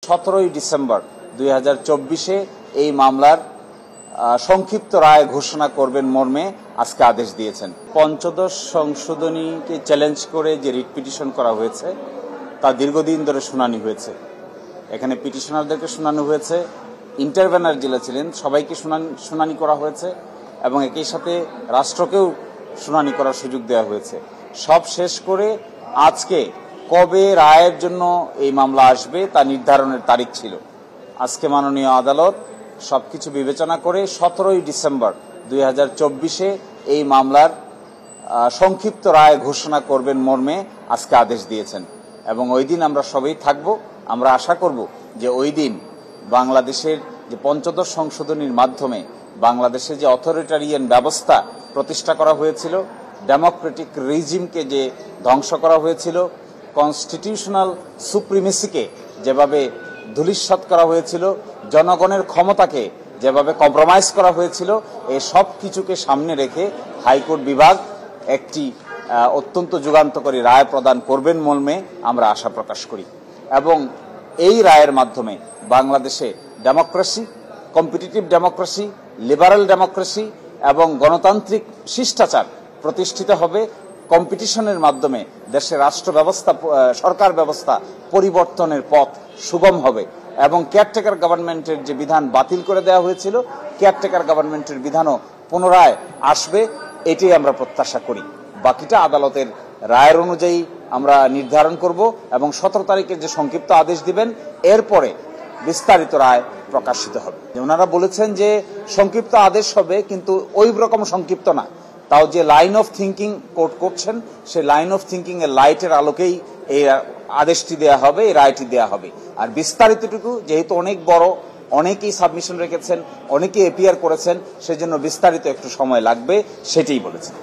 17 December 2024 এই মামলার সংক্ষিপ্ত রায় ঘোষণা করবেন মর্মে আজকে আদেশ দিয়েছেন। পঞ্চদশ সংশোধনীকে চ্যালেঞ্জ করে যে রিট পিটিশন করা হয়েছে তা দীর্ঘদিন ধরে শুনানি হয়েছে। এখানে পিটিশনারদেরকে শুনানি হয়েছে, ইন্টারভেনার জেলা ছিলেন সবাইকে শুনানি করা হয়েছে এবং একই সাথে রাষ্ট্রকেও শুনানি করার সুযোগ দেওয়া হয়েছে। সব শেষ করে আজকে কবে রায়ের জন্য এই মামলা আসবে তা নির্ধারণের তারিখ ছিল। আজকে মাননীয় আদালত সবকিছু বিবেচনা করে 17 ডিসেম্বর 2024 এই মামলার সংক্ষিপ্ত রায় ঘোষণা করবেন মর্মে আজকে আদেশ দিয়েছেন এবং ওই দিন আমরা সবাই থাকব। আমরা আশা করব যে ওই দিন বাংলাদেশের যে পঞ্চদশ সংশোধনীর মাধ্যমে বাংলাদেশে যে অথরিটারিয়ান ব্যবস্থা প্রতিষ্ঠা করা হয়েছিল, ডেমোক্রেটিক রিজিমকে যে ধ্বংস করা হয়েছিল, কনস্টিটিউশনাল সুপ্রিমেসিকে যেভাবে ধূলিসাৎ করা হয়েছিল, জনগণের ক্ষমতাকে যেভাবে কম্প্রোমাইজ করা হয়েছিল, এই সব কিছুকে সামনে রেখে হাইকোর্ট বিভাগ একটি অত্যন্ত যুগান্তকারী রায় প্রদান করবেন মর্মে আমরা আশা প্রকাশ করি এবং এই রায়ের মাধ্যমে বাংলাদেশে democracy, competitive democracy, liberal democracy এবং গণতান্ত্রিক শিষ্টাচার প্রতিষ্ঠিত হবে। কম্পিটিশনের মাধ্যমে দেশের রাষ্ট্র ব্যবস্থা, সরকার ব্যবস্থা পরিবর্তনের পথ সুগম হবে এবং কেয়ারটেকার গভর্নমেন্টের যে বিধান বাতিল করে দেওয়া হয়েছিল, কেয়ারটেকার গভর্নমেন্টের বিধানও পুনরায় আসবে, এটাই আমরা প্রত্যাশা করি। বাকিটা আদালতের রায়ের অনুযায়ী আমরা নির্ধারণ করব এবং 17 তারিখে যে সংক্ষিপ্ত আদেশ দিবেন এরপরে বিস্তারিত রায় প্রকাশিত হবে। ওনারা বলেছেন যে সংক্ষিপ্ত আদেশ হবে, কিন্তু ওই রকম সংক্ষিপ্ত না। তাও যে লাইন অফ থিঙ্কিং কোর্ট করছেন, সেই লাইন অফ থিঙ্কিং এর লাইটের আলোকেই এই আদেশটি দেয়া হবে, এই রায়টি দেয়া হবে। আর বিস্তারিতটুকু যেহেতু অনেক বড়, অনেকেই সাবমিশন রেখেছেন, অনেকেই এপিয়ার করেছেন, সেজন্য বিস্তারিত একটু সময় লাগবে, সেটাই বলেছেন।